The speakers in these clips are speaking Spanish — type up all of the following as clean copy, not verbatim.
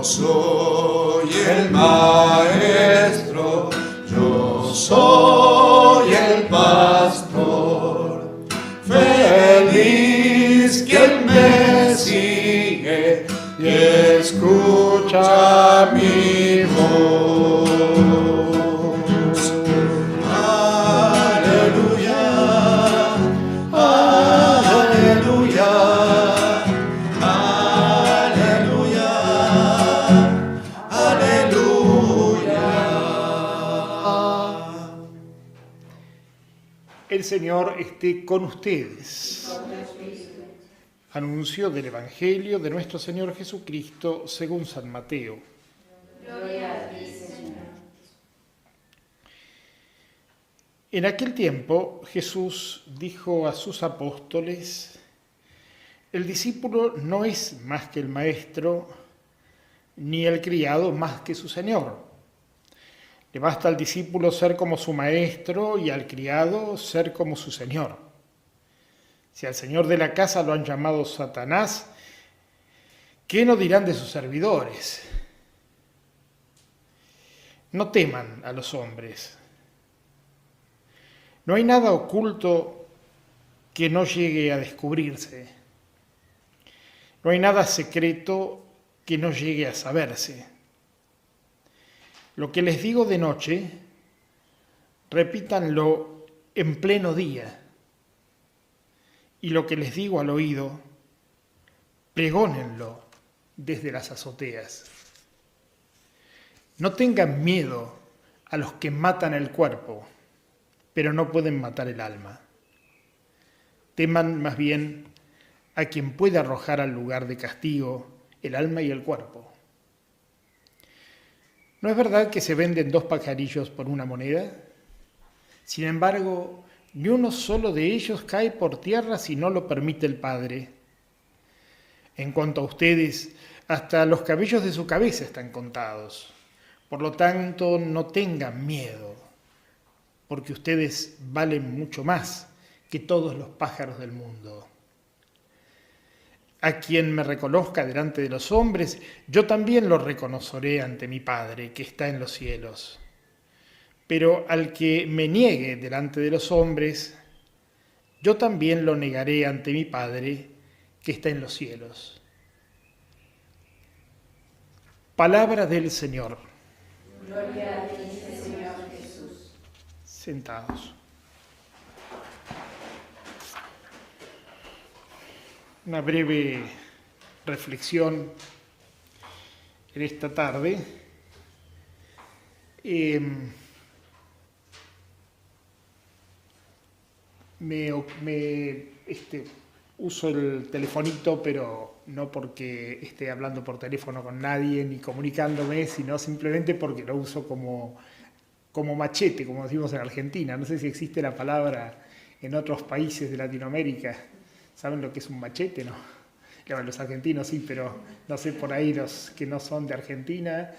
soy el maestro, yo soy el pastor. Feliz quien me sigue y escucha mi voz. Aleluya, aleluya, aleluya, aleluya. El Señor esté con ustedes. Anuncio del Evangelio de nuestro Señor Jesucristo según San Mateo. Gloria a ti, Señor. En aquel tiempo Jesús dijo a sus apóstoles: el discípulo no es más que el maestro, ni el criado más que su señor. Le basta al discípulo ser como su maestro y al criado ser como su señor. Si al señor de la casa lo han llamado Satanás, ¿qué no dirán de sus servidores? No teman a los hombres. No hay nada oculto que no llegue a descubrirse. No hay nada secreto que no llegue a saberse. Lo que les digo de noche, repítanlo en pleno día. Y lo que les digo al oído, pregónenlo desde las azoteas. No tengan miedo a los que matan el cuerpo, pero no pueden matar el alma. Teman más bien a quien puede arrojar al lugar de castigo el alma y el cuerpo. ¿No es verdad que se venden 2 pajarillos por una moneda? Sin embargo, ni uno solo de ellos cae por tierra si no lo permite el Padre. En cuanto a ustedes, hasta los cabellos de su cabeza están contados. Por lo tanto, no tengan miedo, porque ustedes valen mucho más que todos los pájaros del mundo. A quien me reconozca delante de los hombres, yo también lo reconoceré ante mi Padre que está en los cielos. Pero al que me niegue delante de los hombres, yo también lo negaré ante mi Padre que está en los cielos. Palabra del Señor. Gloria a ti, Señor Jesús. Sentados. Una breve reflexión en esta tarde. Uso el telefonito, pero no porque esté hablando por teléfono con nadie ni comunicándome, sino simplemente porque lo uso como machete, como decimos en Argentina. No sé si existe la palabra en otros países de Latinoamérica. ¿Saben lo que es un machete, no? Claro, los argentinos sí, pero no sé, por ahí los que no son de Argentina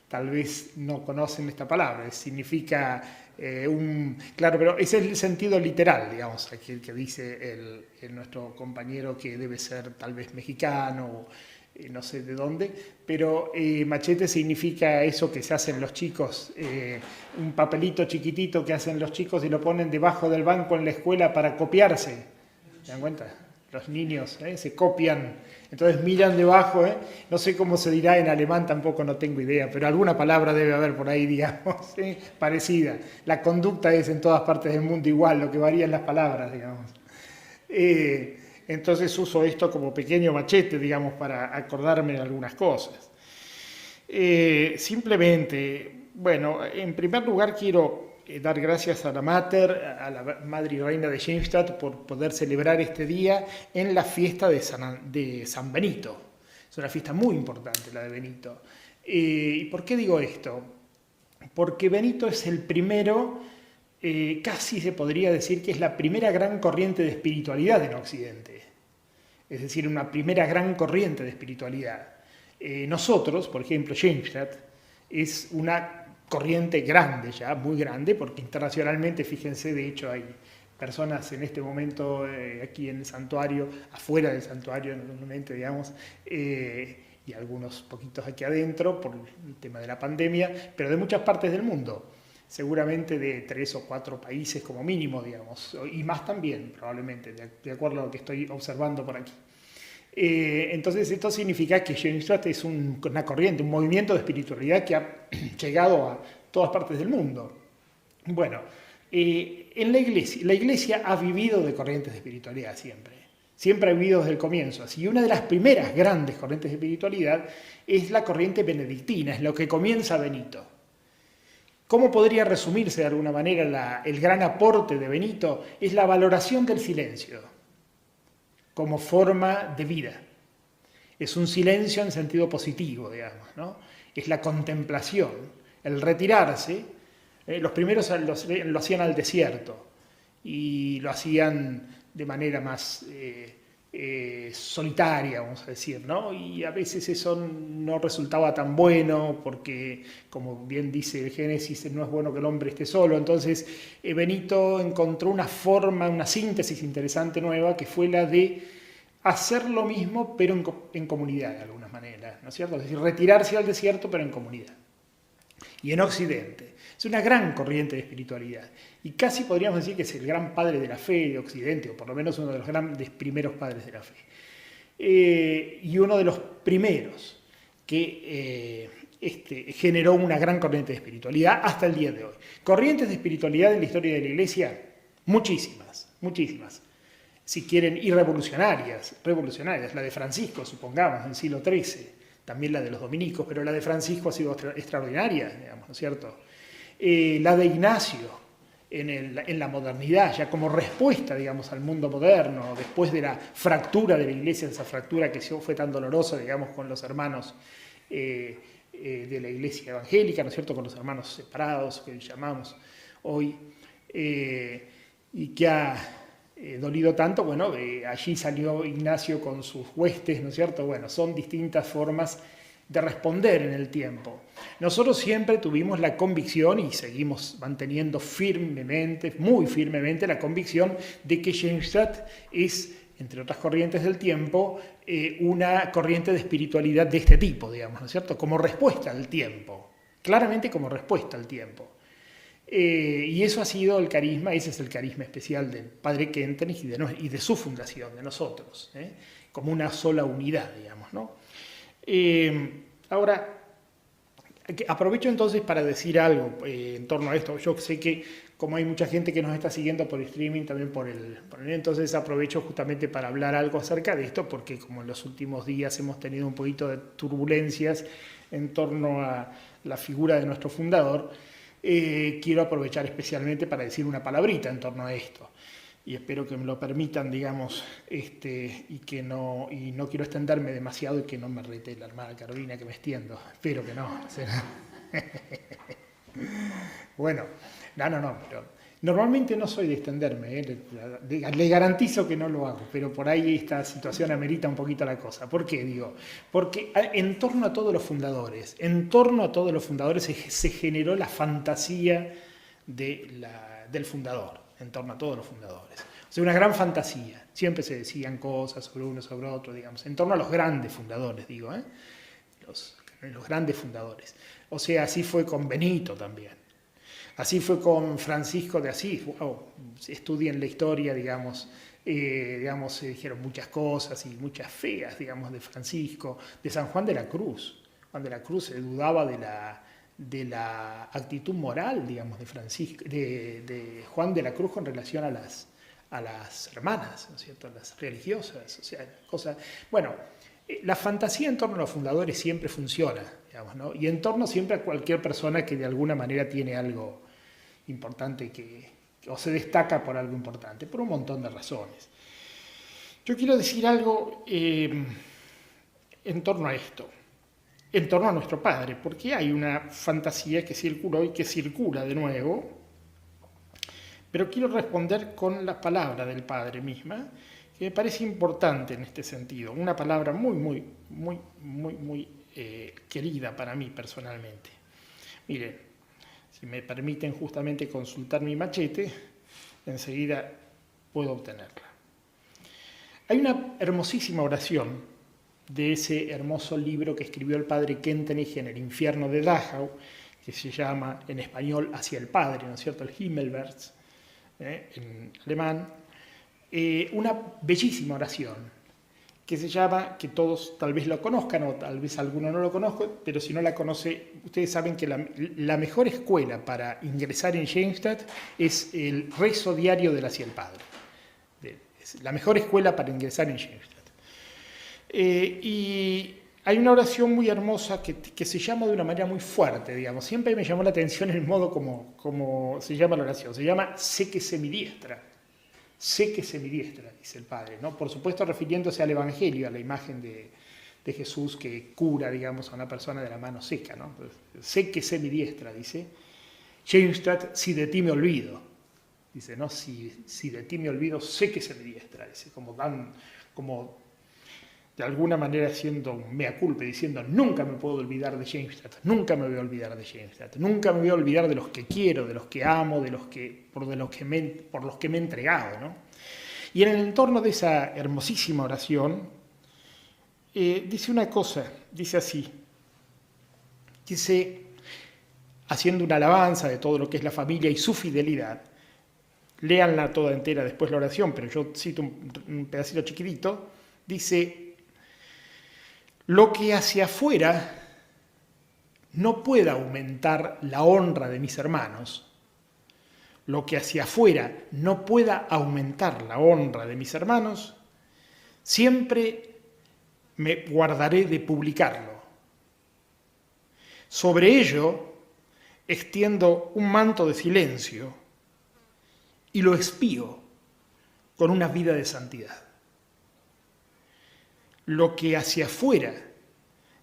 tal vez no conocen esta palabra. Significa claro, pero ese es el sentido literal, digamos, aquí el que dice nuestro compañero, que debe ser tal vez mexicano, no sé de dónde, pero machete significa eso que se hacen los chicos, un papelito chiquitito que hacen los chicos y lo ponen debajo del banco en la escuela para copiarse. ¿Se dan cuenta? Los niños se copian, entonces miran debajo, no sé cómo se dirá en alemán, tampoco no tengo idea, pero alguna palabra debe haber por ahí, digamos, parecida. La conducta es en todas partes del mundo igual, lo que varían las palabras, digamos. Entonces uso esto como pequeño machete, digamos, para acordarme de algunas cosas. Simplemente, bueno, en primer lugar quiero dar gracias a la Mater, a la Madre y Reina de Darmstadt, por poder celebrar este día en la fiesta de San Benito. Es una fiesta muy importante la de Benito. ¿Y por qué digo esto? Porque Benito es el primero, casi se podría decir que es la primera gran corriente de espiritualidad en Occidente. Es decir, una primera gran corriente de espiritualidad. Nosotros, por ejemplo, Darmstadt, es una corriente grande ya, muy grande, porque internacionalmente, fíjense, de hecho hay personas en este momento aquí en el santuario, afuera del santuario normalmente, digamos, y algunos poquitos aquí adentro por el tema de la pandemia, pero de muchas partes del mundo, seguramente de 3 o 4 países como mínimo, digamos, y más también probablemente, de acuerdo a lo que estoy observando por aquí. Entonces esto significa que Jungstadt es una corriente, un movimiento de espiritualidad que ha llegado a todas partes del mundo. Bueno, en la iglesia ha vivido de corrientes de espiritualidad siempre ha vivido desde el comienzo. Así, una de las primeras grandes corrientes de espiritualidad es la corriente benedictina, es lo que comienza Benito. ¿Cómo podría resumirse de alguna manera el gran aporte de Benito? Es la valoración del silencio como forma de vida. Es un silencio en sentido positivo, digamos, ¿no? Es la contemplación, el retirarse. Los primeros lo hacían al desierto y lo hacían de manera más solitaria, vamos a decir, ¿no? Y a veces eso no resultaba tan bueno porque, como bien dice el Génesis, no es bueno que el hombre esté solo. Entonces Benito encontró una forma, una síntesis interesante nueva que fue la de hacer lo mismo pero en comunidad de alguna manera, ¿no es cierto? Es decir, retirarse al desierto pero en comunidad. Y en Occidente. Es una gran corriente de espiritualidad. Y casi podríamos decir que es el gran padre de la fe de Occidente, o por lo menos uno de los grandes primeros padres de la fe. Y uno de los primeros que generó una gran corriente de espiritualidad hasta el día de hoy. Corrientes de espiritualidad en la historia de la Iglesia, muchísimas, muchísimas. Si quieren, y revolucionarias. La de Francisco, supongamos, en el siglo XIII. También la de los dominicos, pero la de Francisco ha sido extraordinaria, digamos, ¿no es cierto? La de Ignacio en la modernidad, ya como respuesta, digamos, al mundo moderno, después de la fractura de la Iglesia, esa fractura que fue tan dolorosa, digamos, con los hermanos de la Iglesia evangélica, ¿no es cierto?, con los hermanos separados, que llamamos hoy, y que ha dolido tanto. Bueno, allí salió Ignacio con sus huestes, ¿no es cierto? Bueno, son distintas formas de responder en el tiempo. Nosotros siempre tuvimos la convicción y seguimos manteniendo firmemente, muy firmemente, la convicción de que Jungstadt es, entre otras corrientes del tiempo, una corriente de espiritualidad de este tipo, digamos, ¿no es cierto? Como respuesta al tiempo, claramente como respuesta al tiempo. Y eso ha sido el carisma, ese es el carisma especial del padre Kentenich y de su fundación, de nosotros, como una sola unidad, digamos, ¿no? Ahora, aprovecho entonces para decir algo en torno a esto. Yo sé que como hay mucha gente que nos está siguiendo por streaming, también por el entonces aprovecho justamente para hablar algo acerca de esto, porque como en los últimos días hemos tenido un poquito de turbulencias en torno a la figura de nuestro fundador, quiero aprovechar especialmente para decir una palabrita en torno a esto. Y espero que me lo permitan, digamos, y no quiero extenderme demasiado y que no me rete la hermana Carolina que me extiendo. Espero que no. Bueno, no, pero normalmente no soy de extenderme, le garantizo que no lo hago, pero por ahí esta situación amerita un poquito la cosa. ¿Por qué? Digo, porque en torno a todos los fundadores se generó la fantasía del fundador. En torno a todos los fundadores. O sea, una gran fantasía. Siempre se decían cosas sobre uno, sobre otro, digamos. En torno a los grandes fundadores, digo, los grandes fundadores. O sea, así fue con Benito también. Así fue con Francisco de Asís. Estudien la historia, digamos. Se dijeron muchas cosas y muchas feas, digamos, de Francisco. De San Juan de la Cruz. Juan de la Cruz se dudaba de la actitud moral, digamos, de Francisco, de Juan de la Cruz con relación a las hermanas, ¿no es cierto?, a las religiosas, o sea, cosas. Bueno, la fantasía en torno a los fundadores siempre funciona, digamos, ¿no? Y en torno siempre a cualquier persona que de alguna manera tiene algo importante o se destaca por algo importante, por un montón de razones. Yo quiero decir algo en torno a esto. En torno a nuestro padre, porque hay una fantasía que circuló y que circula de nuevo, pero quiero responder con la palabra del padre misma, que me parece importante en este sentido, una palabra muy querida para mí personalmente. Miren, si me permiten justamente consultar mi machete, enseguida puedo obtenerla. Hay una hermosísima oración de ese hermoso libro que escribió el padre Kentenich en el infierno de Dachau, que se llama en español Hacia el Padre, ¿no es cierto?, el Himmelwärts, en alemán, una bellísima oración que se llama, que todos tal vez lo conozcan o tal vez alguno no lo conozca, pero si no la conoce, ustedes saben que la mejor escuela para ingresar en Schoenstatt es el rezo diario del Hacia el Padre. Es la mejor escuela para ingresar en Schoenstatt. Y hay una oración muy hermosa que se llama de una manera muy fuerte, digamos. Siempre me llamó la atención el modo como se llama la oración. Se llama séquese mi diestra. Séquese mi diestra, dice el Padre, ¿no? Por supuesto refiriéndose al Evangelio, a la imagen de Jesús que cura, digamos, a una persona de la mano seca, ¿no? Séquese mi diestra, dice. Schoenstatt, si de ti me olvido. Dice, ¿no? Si de ti me olvido, séquese mi diestra. Dice, como de alguna manera haciendo un mea culpa, diciendo, nunca me puedo olvidar de Schoenstatt, nunca me voy a olvidar de Schoenstatt, nunca me voy a olvidar de los que quiero, de los que amo, por los que me he entregado, ¿no? Y en el entorno de esa hermosísima oración, dice una cosa, dice así, dice, haciendo una alabanza de todo lo que es la familia y su fidelidad, léanla toda entera después la oración, pero yo cito un pedacito chiquitito, dice, lo que hacia afuera no pueda aumentar la honra de mis hermanos, lo que hacia afuera no pueda aumentar la honra de mis hermanos, siempre me guardaré de publicarlo. Sobre ello extiendo un manto de silencio y lo expío con una vida de santidad. Lo que hacia afuera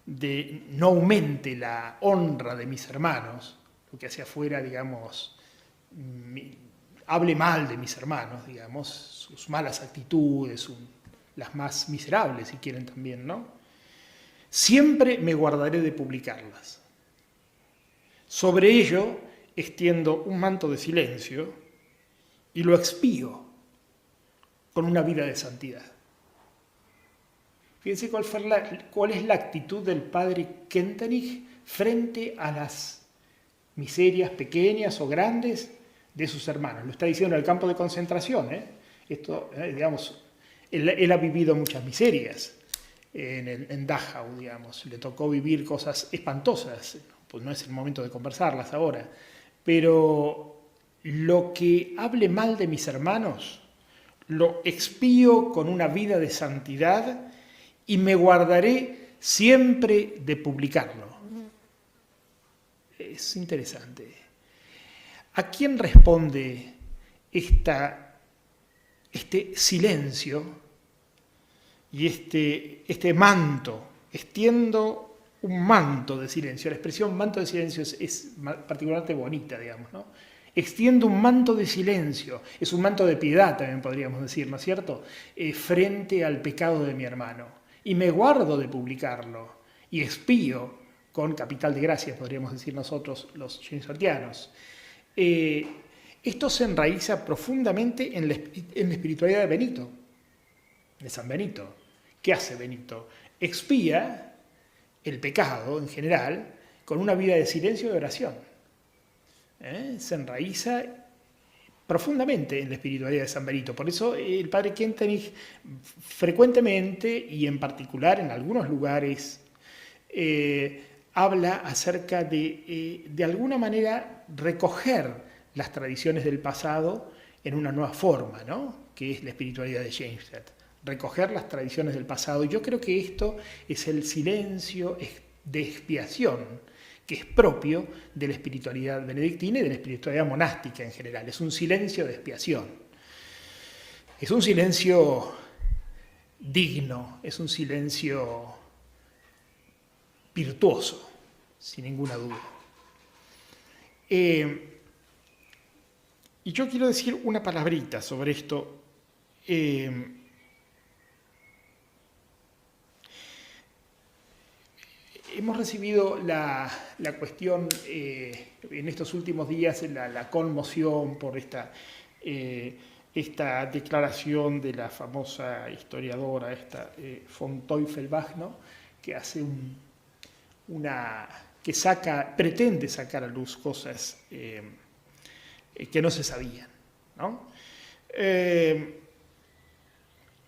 no aumente la honra de mis hermanos, lo que hacia afuera, digamos, hable mal de mis hermanos, digamos, sus malas actitudes, las más miserables, si quieren también, ¿no? Siempre me guardaré de publicarlas. Sobre ello extiendo un manto de silencio y lo expío con una vida de santidad. Fíjense cuál es la actitud del padre Kentenich frente a las miserias pequeñas o grandes de sus hermanos. Lo está diciendo en el campo de concentración. Esto, digamos, él ha vivido muchas miserias en Dachau, digamos. Le tocó vivir cosas espantosas. Pues no es el momento de conversarlas ahora. Pero lo que hable mal de mis hermanos, lo expío con una vida de santidad y me guardaré siempre de publicarlo. Es interesante. ¿A quién responde este silencio y este manto? Extiendo un manto de silencio. La expresión manto de silencio es particularmente bonita, digamos, ¿no? Extiendo un manto de silencio. Es un manto de piedad, también podríamos decir, ¿no es cierto? Frente al pecado de mi hermano. Y me guardo de publicarlo y expío con capital de gracia, podríamos decir nosotros los schoenstattianos. Esto se enraiza profundamente en la espiritualidad de Benito, de San Benito. ¿Qué hace Benito? Expía el pecado en general con una vida de silencio y de oración. Se enraiza profundamente en la espiritualidad de San Benito. Por eso el padre Kentenich frecuentemente y en particular en algunos lugares habla acerca de alguna manera recoger las tradiciones del pasado en una nueva forma, ¿no? Que es la espiritualidad de Schoenstatt. Recoger las tradiciones del pasado. Yo creo que esto es el silencio de expiación que es propio de la espiritualidad benedictina y de la espiritualidad monástica en general. Es un silencio de expiación. Es un silencio digno, es un silencio virtuoso, sin ninguna duda. Y yo quiero decir una palabrita sobre esto. Hemos recibido la cuestión en estos últimos días, la conmoción por esta esta declaración de la famosa historiadora von Teufelbach, ¿no? Que hace pretende sacar a luz cosas que no se sabían, ¿no?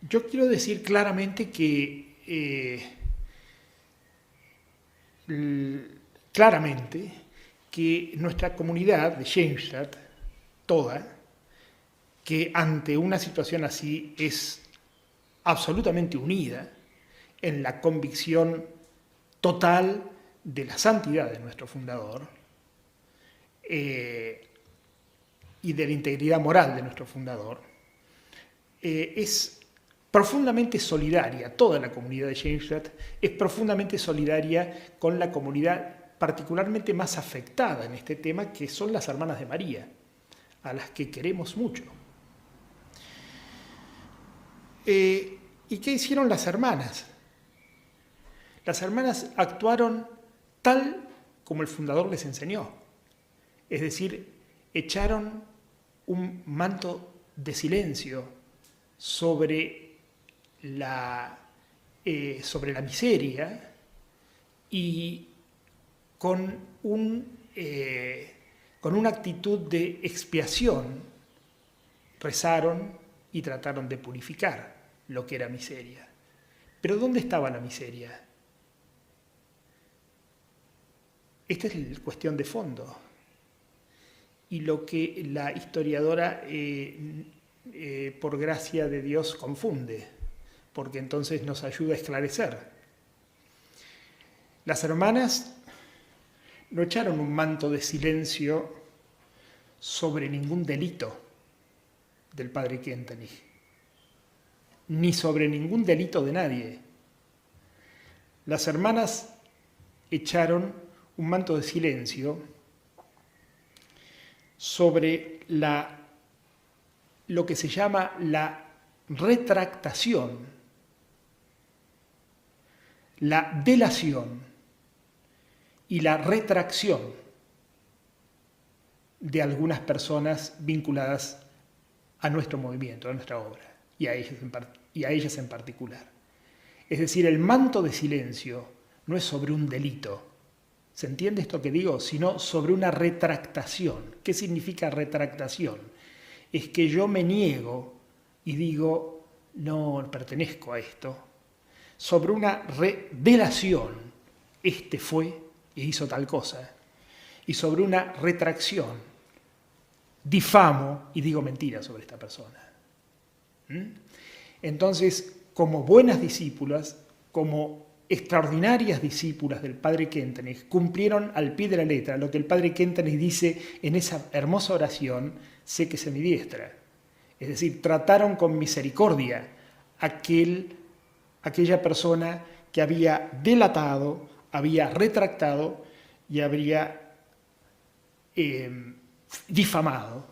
Yo quiero decir claramente que nuestra comunidad de Schenstatt, toda, que ante una situación así es absolutamente unida en la convicción total de la santidad de nuestro fundador y de la integridad moral de nuestro fundador, es profundamente solidaria. Toda la comunidad de Schenstatt es profundamente solidaria con la comunidad particularmente más afectada en este tema, que son las Hermanas de María, a las que queremos mucho. ¿Y qué hicieron las hermanas? Las hermanas actuaron tal como el fundador les enseñó. Es decir, echaron un manto de silencio sobre la miseria y con una actitud de expiación rezaron y trataron de purificar lo que era miseria. Pero ¿dónde estaba la miseria? Esta es la cuestión de fondo. Y lo que la historiadora, por gracia de Dios, confunde, porque entonces nos ayuda a esclarecer. Las hermanas no echaron un manto de silencio sobre ningún delito del padre Kentenich, ni sobre ningún delito de nadie. Las hermanas echaron un manto de silencio sobre lo que se llama la retractación, la delación y la retracción de algunas personas vinculadas a nuestro movimiento, a nuestra obra, y a ellas en particular. Es decir, el manto de silencio no es sobre un delito, ¿se entiende esto que digo? Sino sobre una retractación. ¿Qué significa retractación? Es que yo me niego y digo, no pertenezco a esto. Sobre una delación, este fue e hizo tal cosa. Y sobre una retracción, difamo y digo mentira sobre esta persona. Entonces, como buenas discípulas, como extraordinarias discípulas del padre Kentenich, cumplieron al pie de la letra lo que el padre Kentenich dice en esa hermosa oración, sé que es mi diestra. Es decir, trataron con misericordia aquella persona que había delatado, había retractado y habría difamado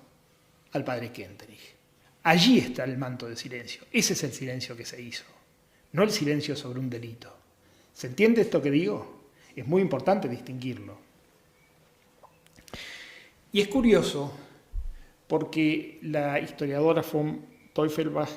al padre Kentenich. Allí está el manto de silencio. Ese es el silencio que se hizo, no el silencio sobre un delito. ¿Se entiende esto que digo? Es muy importante distinguirlo. Y es curioso porque la historiadora von Teufelbach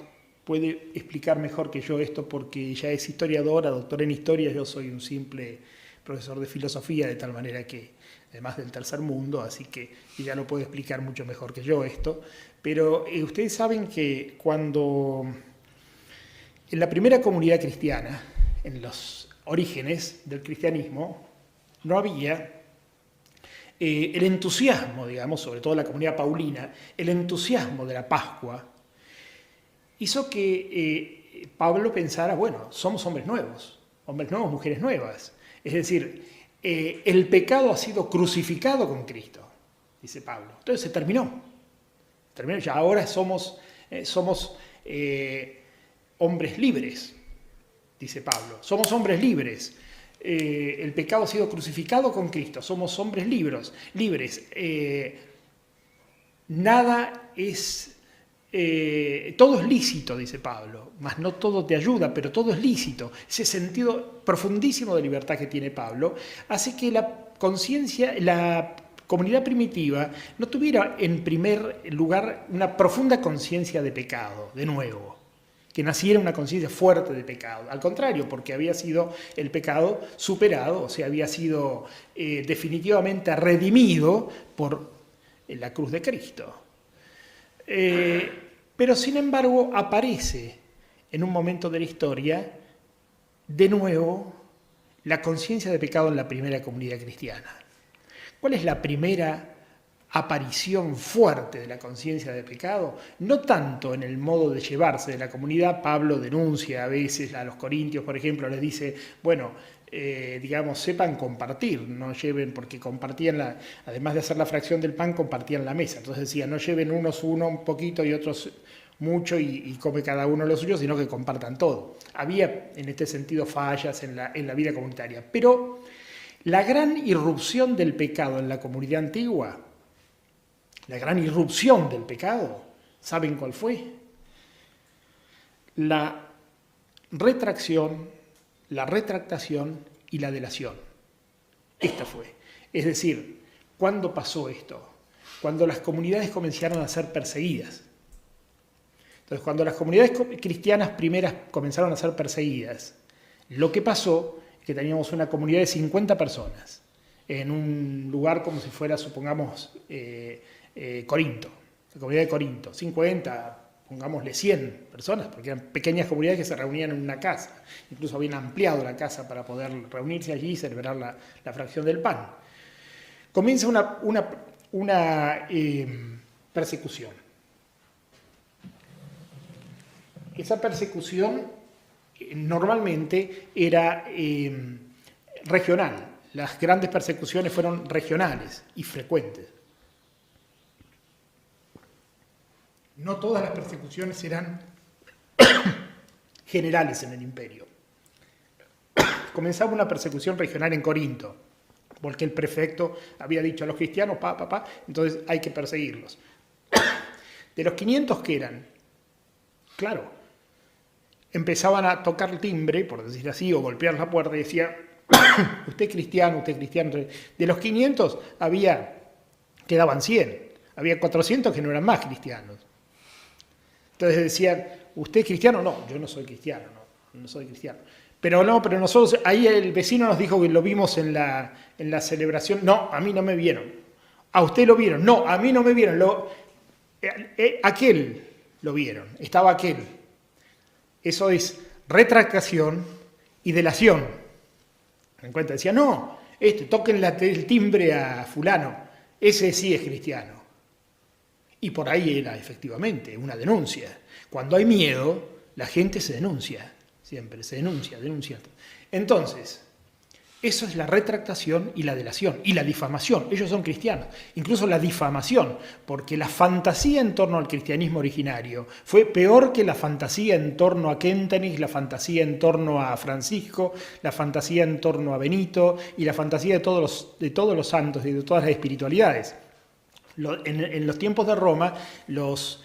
puede explicar mejor que yo esto, porque ella es historiadora, doctora en historia, yo soy un simple profesor de filosofía, de tal manera que, además del tercer mundo, así que ella lo puede explicar mucho mejor que yo esto. Pero ustedes saben que cuando en la primera comunidad cristiana, en los orígenes del cristianismo, no había el entusiasmo, digamos, sobre todo la comunidad paulina, el entusiasmo de la Pascua, hizo que Pablo pensara, bueno, somos hombres nuevos, mujeres nuevas. Es decir, el pecado ha sido crucificado con Cristo, dice Pablo. Entonces se terminó, ya ahora somos hombres libres, dice Pablo. Somos hombres libres. El pecado ha sido crucificado con Cristo. Somos hombres libres. Nada es... todo es lícito, dice Pablo, mas no todo te ayuda, pero todo es lícito. Ese sentido profundísimo de libertad que tiene Pablo hace que la conciencia, la comunidad primitiva no tuviera en primer lugar una profunda conciencia de pecado, de nuevo, que naciera una conciencia fuerte de pecado. Al contrario, porque había sido el pecado superado, o sea, había sido definitivamente redimido por la cruz de Cristo. Pero sin embargo aparece en un momento de la historia de nuevo la conciencia de pecado en la primera comunidad cristiana. ¿Cuál es la primera aparición fuerte de la conciencia de pecado? No tanto en el modo de llevarse de la comunidad. Pablo denuncia a veces a los corintios, por ejemplo, les dice, bueno, sepan compartir, no lleven, porque compartían, además de hacer la fracción del pan, compartían la mesa. Entonces decía, no lleven unos un poquito y otros mucho y come cada uno lo suyo, sino que compartan todo. Había en este sentido fallas en la vida comunitaria. Pero la gran irrupción del pecado en la comunidad antigua, la gran irrupción del pecado, ¿saben cuál fue? La retractación y la delación. Esta fue. Es decir, ¿cuándo pasó esto? Cuando las comunidades comenzaron a ser perseguidas. Entonces, cuando las comunidades cristianas primeras comenzaron a ser perseguidas, lo que pasó es que teníamos una comunidad de 50 personas en un lugar como si fuera, supongamos, Corinto, la comunidad de Corinto, 50, pongámosle 100 personas, porque eran pequeñas comunidades que se reunían en una casa. Incluso habían ampliado la casa para poder reunirse allí y celebrar la fracción del pan. Comienza una persecución. Esa persecución normalmente era regional. Las grandes persecuciones fueron regionales y frecuentes. No todas las persecuciones eran generales en el imperio. Comenzaba una persecución regional en Corinto, porque el prefecto había dicho a los cristianos, entonces hay que perseguirlos. De los 500 que eran, claro, empezaban a tocar el timbre, por decir así, o golpear la puerta y decía, usted es cristiano, usted es cristiano. De los 500 quedaban 100, había 400 que no eran más cristianos. Entonces decían, ¿usted es cristiano? No, yo no soy cristiano, no soy cristiano. Pero nosotros, ahí el vecino nos dijo que lo vimos en la celebración. No, a mí no me vieron. ¿A usted lo vieron? No, a mí no me vieron. Aquel lo vieron, estaba aquel. Eso es retractación y delación. En cuenta decía, no, toquen el timbre a fulano, ese sí es cristiano. Y por ahí era efectivamente una denuncia. Cuando hay miedo, la gente se denuncia, siempre se denuncia. Entonces, eso es la retractación y la delación y la difamación. Ellos son cristianos. Incluso la difamación, porque la fantasía en torno al cristianismo originario fue peor que la fantasía en torno a Kentenich, la fantasía en torno a Francisco, la fantasía en torno a Benito y la fantasía de todos los santos y de todas las espiritualidades. En los tiempos de Roma, los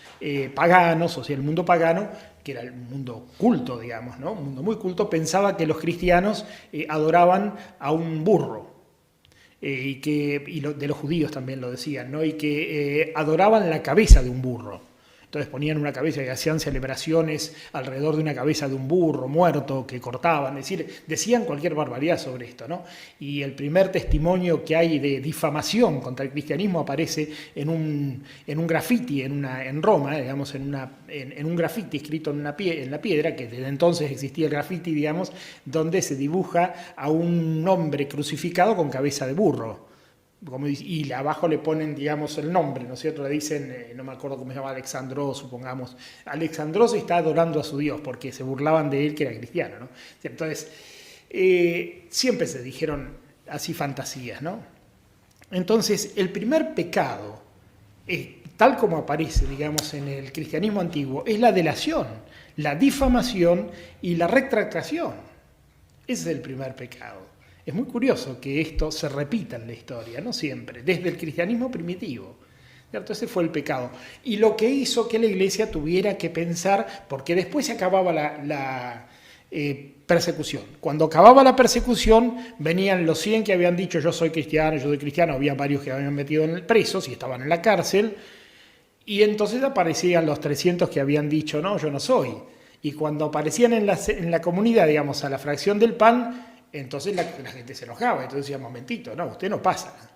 paganos, o sea, el mundo pagano, que era el mundo culto, digamos, ¿no? Un mundo muy culto, pensaba que los cristianos adoraban a un burro, de los judíos también lo decían, ¿no? Y que adoraban la cabeza de un burro. Entonces ponían una cabeza y hacían celebraciones alrededor de una cabeza de un burro muerto que cortaban, es decir, decían cualquier barbaridad sobre esto, ¿no? Y el primer testimonio que hay de difamación contra el cristianismo aparece en un grafiti en Roma, digamos, en un grafiti escrito en la piedra, que desde entonces existía el grafiti, digamos, donde se dibuja a un hombre crucificado con cabeza de burro. Y abajo le ponen, digamos, el nombre, ¿no es cierto? Le dicen, no me acuerdo cómo se llama, Alexandros, supongamos. Alexandros está adorando a su Dios porque se burlaban de él que era cristiano, ¿no? Entonces, siempre se dijeron así fantasías, ¿no? Entonces, el primer pecado, tal como aparece, digamos, en el cristianismo antiguo, es la delación, la difamación y la retractación. Ese es el primer pecado. Es muy curioso que esto se repita en la historia, no siempre, desde el cristianismo primitivo. ¿Cierto? Ese fue el pecado. Y lo que hizo que la Iglesia tuviera que pensar, porque después se acababa persecución. Cuando acababa la persecución, venían los 100 que habían dicho yo soy cristiano, había varios que habían metido en el presos y estaban en la cárcel, y entonces aparecían los 300 que habían dicho no, yo no soy. Y cuando aparecían en la comunidad, digamos, a la fracción del pan, entonces la gente se enojaba, entonces decía, momentito, no, usted no pasa.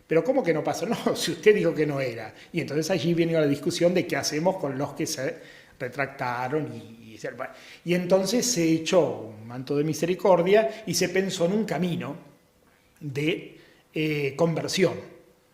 Pero ¿cómo que no pasa? No, si usted dijo que no era. Y entonces allí viene la discusión de qué hacemos con los que se retractaron y entonces se echó un manto de misericordia y se pensó en un camino de conversión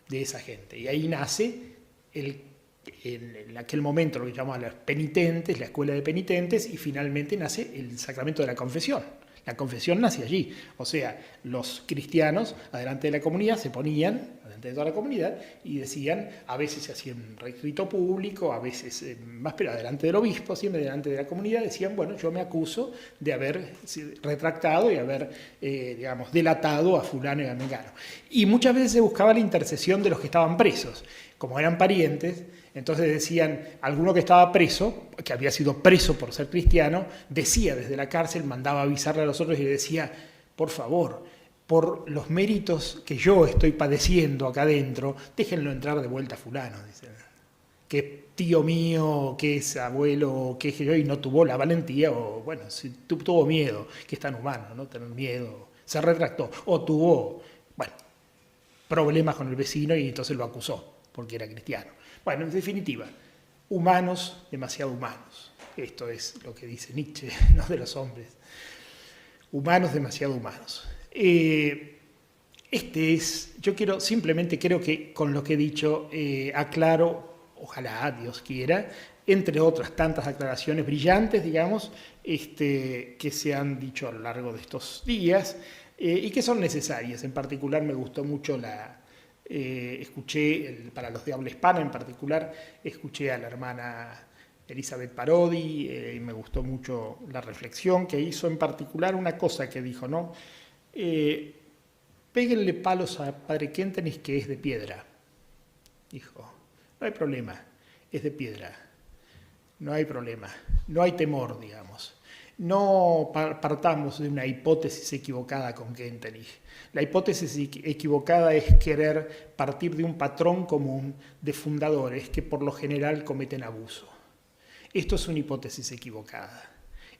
de esa gente. Y ahí nace en aquel momento lo que llamaban los penitentes, la escuela de penitentes, y finalmente nace el sacramento de la confesión. La confesión nace allí, o sea, los cristianos, adelante de la comunidad, se ponían, adelante de toda la comunidad, y decían, a veces se hacía un rito público, a veces más, pero adelante del obispo, siempre delante de la comunidad, decían, bueno, yo me acuso de haber retractado y haber, digamos, delatado a fulano y a mengano. Y muchas veces se buscaba la intercesión de los que estaban presos, como eran parientes. Entonces decían, alguno que estaba preso, que había sido preso por ser cristiano, decía desde la cárcel, mandaba avisarle a los otros y le decía, por favor, por los méritos que yo estoy padeciendo acá adentro, déjenlo entrar de vuelta a fulano. Dicen, que es tío mío, que es abuelo, que es yo, y no tuvo la valentía, o bueno, si tuvo miedo, que es tan humano, ¿no? Tener miedo, se retractó, o tuvo, bueno, problemas con el vecino y entonces lo acusó, porque era cristiano. Bueno, en definitiva, humanos, demasiado humanos. Esto es lo que dice Nietzsche, no de los hombres. Humanos, demasiado humanos. Simplemente creo que con lo que he dicho aclaro, ojalá Dios quiera, entre otras tantas aclaraciones brillantes, digamos, que se han dicho a lo largo de estos días y que son necesarias. En particular me gustó mucho escuché, para los de habla hispana en particular, escuché a la hermana Elizabeth Parodi y me gustó mucho la reflexión que hizo, en particular una cosa que dijo, ¿no? Péguenle palos a Padre Kentenich que es de piedra. Dijo, no hay problema, es de piedra. No hay problema, no hay temor, digamos. No partamos de una hipótesis equivocada con Kentenich. La hipótesis equivocada es querer partir de un patrón común de fundadores que por lo general cometen abuso. Esto es una hipótesis equivocada.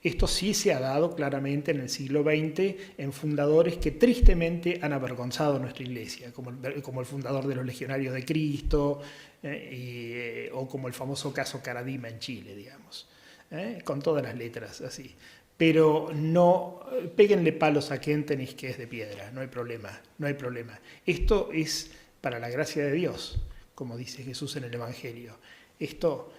Esto sí se ha dado claramente en el siglo XX en fundadores que tristemente han avergonzado a nuestra Iglesia, como el fundador de los Legionarios de Cristo o como el famoso caso Caradima en Chile, digamos. Con todas las letras así. Pero no péguenle palos a Kentenich que es de piedra, no hay problema, no hay problema. Esto es para la gracia de Dios, como dice Jesús en el Evangelio. Esto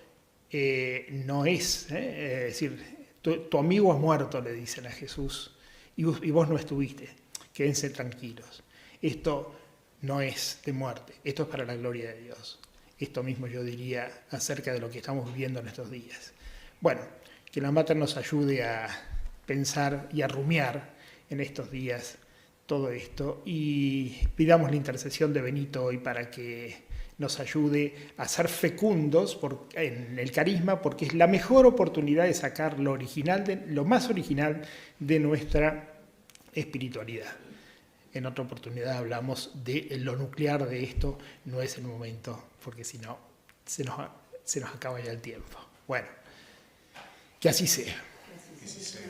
no es, es decir, tu amigo ha muerto, le dicen a Jesús, y vos no estuviste, quédense tranquilos. Esto no es de muerte, esto es para la gloria de Dios. Esto mismo yo diría acerca de lo que estamos viviendo en estos días. Bueno, que la Mater nos ayude a pensar y a rumiar en estos días todo esto y pidamos la intercesión de Benito hoy para que nos ayude a ser fecundos en el carisma, porque es la mejor oportunidad de sacar lo más original de nuestra espiritualidad. En otra oportunidad hablamos de lo nuclear de esto, no es el momento, porque si no se nos acaba ya el tiempo. Bueno, que así sea. Que así sea.